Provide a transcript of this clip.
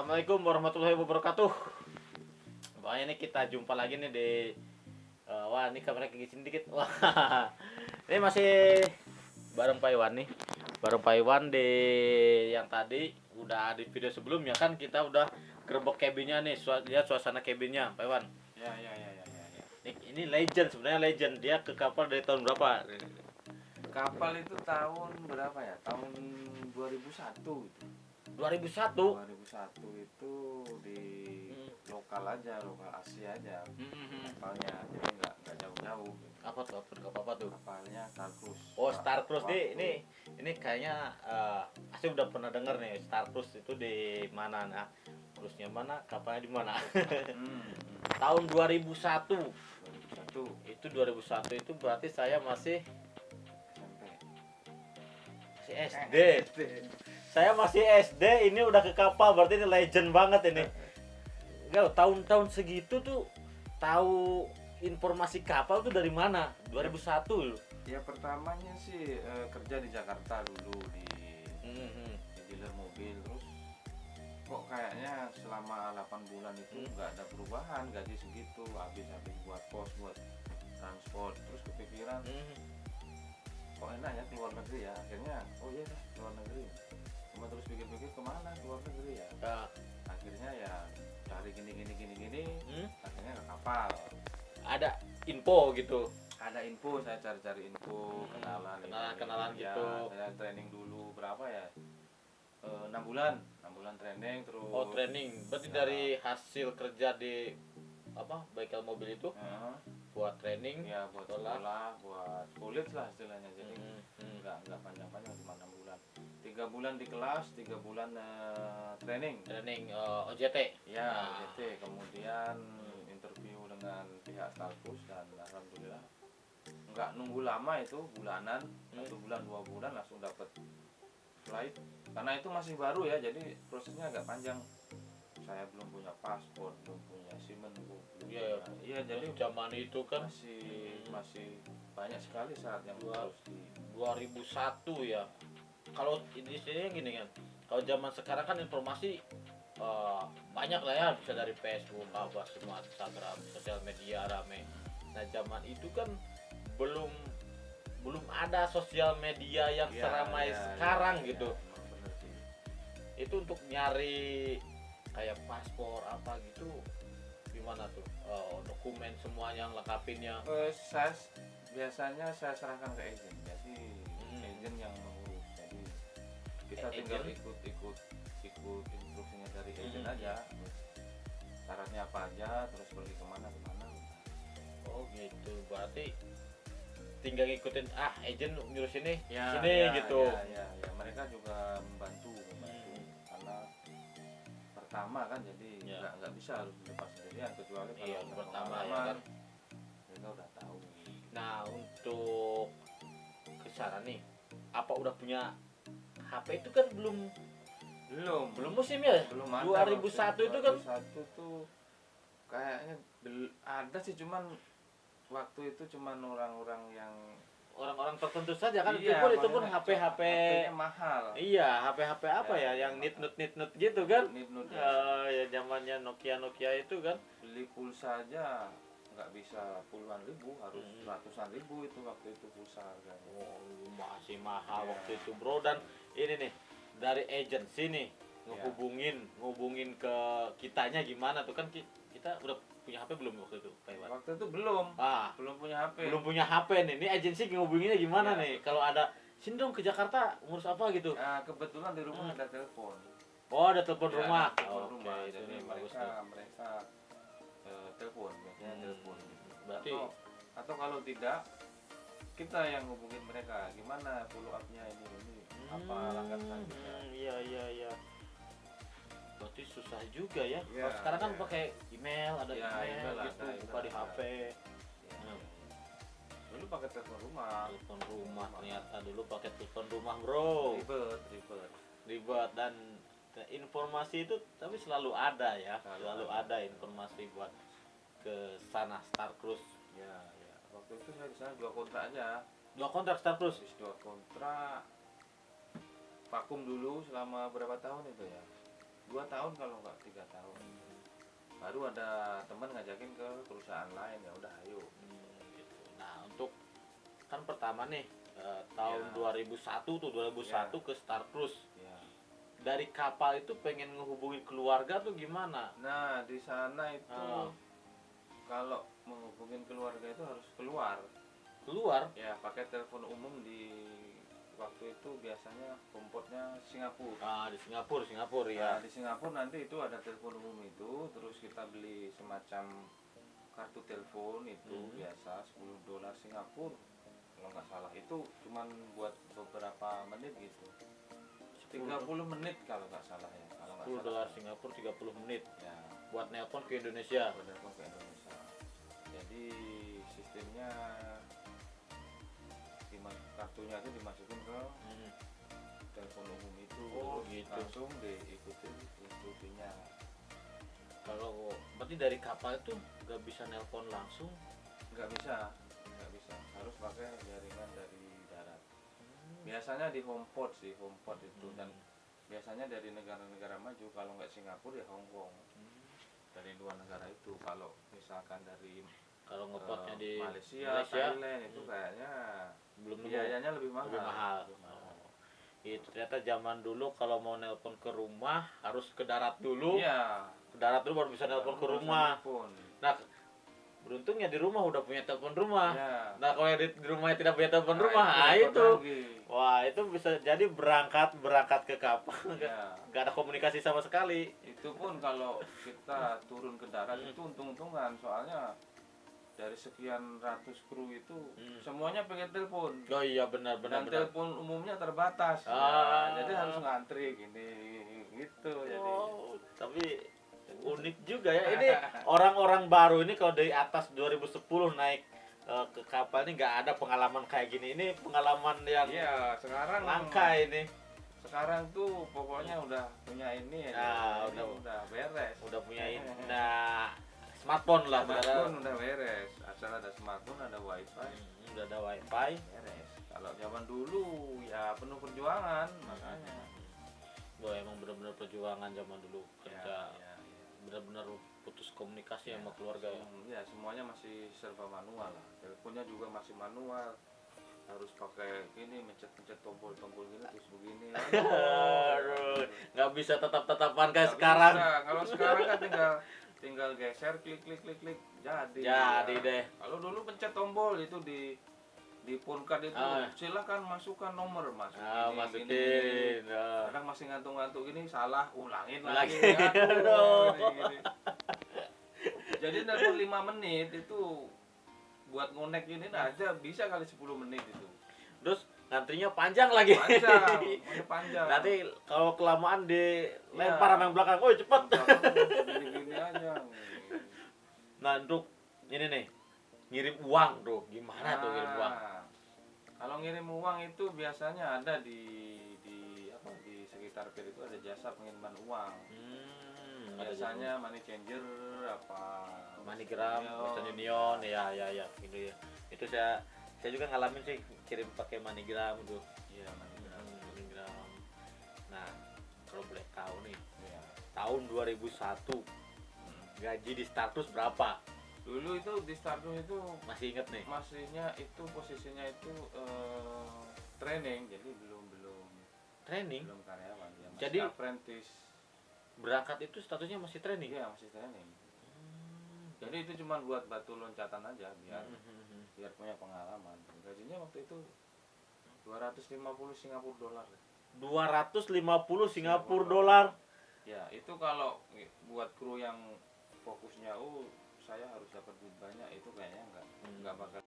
Assalamualaikum warahmatullahi wabarakatuh. Wah, ini kita jumpa lagi nih di wah, ini kameranya kegisin dikit. Wah. Ini masih bareng Pak Iwan nih. Bareng Pak Iwan di yang tadi udah di video sebelumnya kan kita udah gerbek cabinnya nih. Lihat suasana cabinnya, Pak Iwan. Ya. Ini legend, sebenarnya legend. Dia ke kapal dari tahun berapa? Kapal itu tahun berapa ya? Tahun 2001 itu. 2001. 2001 itu di lokal aja, lokal Asia aja. Kapalnya jadi nggak jauh-jauh gitu. Apa tuh? Apa tuh? Kapalnya Star Cruise. Oh, Star Cruise ini kayaknya Asih udah pernah denger nih Star Cruise itu di mana, nah cruise-nya mana, kapalnya di mana. Tahun 2001. 2001 Itu 2001 itu berarti saya masih SMP. SD. Saya masih SD, ini udah ke kapal, berarti ini legend banget ini. Enggak, tahun-tahun segitu tuh tahu informasi kapal tuh dari mana? 2001 loh. Ya pertamanya sih kerja di Jakarta dulu di dealer mobil, terus kok kayaknya selama 8 bulan itu nggak ada perubahan, gaji segitu, habis buat kos, buat transport, terus kepikiran kok enak ya keluar negeri ya, akhirnya oh iya dah keluar negeri, cuma terus pikir-pikir kemana keluar negeri ya, akhirnya ya cari gini, akhirnya ke kapal. Ada info gitu. Ada info, saya cari-cari info, kenalan ya, gitu. saya training dulu berapa ya, 6 bulan training terus. Oh, training. Berarti dari hasil kerja di apa bengkel mobil itu buat training Ya buat sekolah, buat kulit lah istilahnya, jadi nggak panjang-panjang, cuma 6 bulan, 3 bulan di kelas, 3 bulan training OJT ya. OJT, kemudian interview dengan pihak Stalkus dan alhamdulillah nggak nunggu lama, itu bulanan, 1 bulan 2 bulan langsung dapat flight, karena itu masih baru ya, jadi prosesnya agak panjang. Saya belum punya paspor, belum punya SIM-an, iya, jadi zaman itu kan masih banyak sekali syarat yang harus di 2001 ya. Kalau istilahnya gini kan, kalau zaman sekarang kan informasi banyak lah ya, bisa dari Facebook, apa semua, Instagram, sosial media rame. Nah, zaman itu kan belum ada sosial media yang seramai sekarang gitu. Bener sih. Itu untuk nyari kayak paspor apa gitu gimana tuh, dokumen semuanya yang lengkapinnya. Saya biasanya saya serahkan ke agent, jadi agent yang mengurus, jadi kita tinggal ikut instruksinya dari agent aja, syaratnya apa aja, terus pergi kemana. Oh gitu, berarti tinggal ngikutin agent nyuruh sini gitu. Ya, mereka juga membantu karena pertama kan, jadi nggak bisa harus lepas sendirian, kecuali kalau pertama ya kan mereka udah tahu. Nah, untuk kesana nih, apa udah punya HP? Itu kan belum musim ya, belum ada. 2001 itu kan 2001 tuh kayaknya ada sih, cuman waktu itu cuman orang-orang tertentu saja kan. iya, itu pun HP mahal. Iya, HP apa ya yang nit gitu kan. Ya. Ya zamannya Nokia itu kan. Beli pulsa aja nggak bisa puluhan ribu, harus ratusan ribu itu waktu itu pulsa harganya. Oh, masih mahal waktu itu, bro. Dan ini nih dari agensi nih ngehubungin ke kitanya gimana tuh kan, kita udah punya HP belum waktu itu, Pak Iwan? Waktu itu belum punya HP. Belum punya HP nih. Ini agensi ngehubunginnya gimana nih? Kalau ada sini dong ke Jakarta ngurus apa gitu. Nah, kebetulan di rumah ada telepon. Oh, ada telepon rumah. Rumah. Jadi mereka telepon, biasanya telepon. Berarti atau kalau tidak, kita yang hubungin mereka, gimana follow up-nya ini apa langkah selanjutnya. Iya. Berarti susah juga ya. Kalau sekarang kan pakai email, ada email gitu, buka di HP. Dulu pakai telepon rumah. Ternyata dulu pakai telepon rumah, bro. Ribet dan informasi itu tapi selalu ada ya. Selalu ada informasi buat ke sana Star Cruise. Ya. Waktu itu saya di sana 2 kontrak aja. 2 kontrak Star Cruise. 2 kontrak. Vakum dulu selama berapa tahun itu ya? 2 tahun kalau nggak 3 tahun. Baru ada teman ngajakin ke perusahaan lain, ya udah ayo. Gitu. Nah, untuk kan pertama nih tahun Ya. 2001 tuh 2001 Ya. ke Star Cruise. Ya. Dari kapal itu pengen ngehubungin keluarga tuh gimana? Nah, di sana itu Ah. kalau menghubungin keluarga itu harus keluar. Keluar? Ya, pakai telepon umum di waktu itu biasanya homeport-nya Singapura. Ah, di Singapura Nah, ya. di Singapura nanti itu ada telepon umum itu, terus kita beli semacam kartu telepon itu biasa $10 Singapura kalau nggak salah. Itu cuman buat beberapa menit gitu. 30 menit kalau nggak salah ya. Kalau nggak $10 salah. Singapura 30 menit Ya, buat nelpon ke Indonesia. buat telepon ke Indonesia. Jadi sistemnya kartunya itu dimasukin ke Hmm. telepon umum itu, Oh, terus gitu. langsung diikutin instruksinya. Kalau berarti dari kapal itu nggak bisa nelpon langsung. Nggak bisa, harus pakai jaringan dari darat. Biasanya di homeport sih, homeport itu, dan biasanya dari negara-negara maju. Kalau nggak Singapura ya Hong Kong. Dari dua negara itu. Kalau misalkan dari Kalau ngepotnya di Malaysia, Thailand itu kayaknya belum nemu. biayanya lebih mahal. Lebih mahal. Lebih mahal. Itu ternyata zaman dulu kalau mau nelpon ke rumah harus ke darat dulu. Iya. Ke darat dulu baru bisa nelpon ke Baru rumah. telepon. Nah, beruntungnya di rumah udah punya telepon rumah. Iya. Nah, kalau di rumahnya tidak punya telepon Nah, rumah, repot itu. lagi. Wah, itu bisa jadi berangkat ke kapal Iya. nggak ada komunikasi sama sekali. Itu pun kalau kita turun ke darat itu untung-untungan, soalnya dari sekian ratus kru itu semuanya pengen telepon. Oh iya benar Dan telepon umumnya terbatas. Ah. Ya, jadi harus ngantri gini gitu. Jadi Oh, tapi unik juga ya. Ini orang-orang baru ini kalau dari atas 2010 naik ke kapal ini nggak ada pengalaman kayak gini. Ini pengalaman yang iya, sekarang langka ini. Sekarang tuh pokoknya udah punya ini Nah, ini udah beres. Udah punya ini. Nah, smartphone lah. Smartphone udah beres. Asal ada smartphone, ada wifi, Udah ada wifi. beres. Kalau zaman dulu ya penuh perjuangan, makanya. Wah, emang benar-benar perjuangan zaman dulu kerja. Ya. Benar-benar putus komunikasi sama keluarga ya. Ya, semuanya masih serba manual lah. Teleponnya juga masih manual. Harus pakai gini, mencet-mencet tombol-tombol gini terus begini. Aduh, nggak bisa tetap-tetapan kayak Nggak sekarang. bisa. Kalau sekarang kan tinggal geser, klik jadi. Jadi Ya. deh. Kalau dulu pencet tombol itu di phone card itu silakan masukkan nomor, Masukin. Kadang masih ngantuk-ngantuk gini, salah, ulangin Lagi. lagi. Aduh, Aduh. gini. Jadi nelpon 5 menit itu buat ngonek ini aja bisa kali 10 menit itu. Terus ngantrinya panjang lagi. Panjang. Nanti kalau kelamaan dilempar Iya. sama yang belakang, oh cepet. Gini aja. Nah, untuk ini nih, ngirim uang tuh, gimana tuh ngirim uang? Kalau ngirim uang itu biasanya ada di sekitar PIR itu ada jasa pengiriman uang. Biasanya money changer MoneyGram, Western Union, ya gitu ya. Itu saya juga ngalamin sih kirim pakai MoneyGram tuh. Iya, MoneyGram. Nah, kalau boleh tahu nih, Iya. tahun 2001 gaji di status berapa? Dulu itu di Stardust itu Masih inget nih? posisinya itu training, jadi belum Training. karyawan ya, masih Jadi apprentice. berangkat itu statusnya masih training. Iya, masih training. Jadi itu cuma buat batu loncatan aja biar punya pengalaman. Gajinya waktu itu 250 Singapura dolar. 250 Singapura dolar. Ya, itu kalau buat kru yang fokusnya saya harus dapat duit banyak, itu kayaknya enggak bakal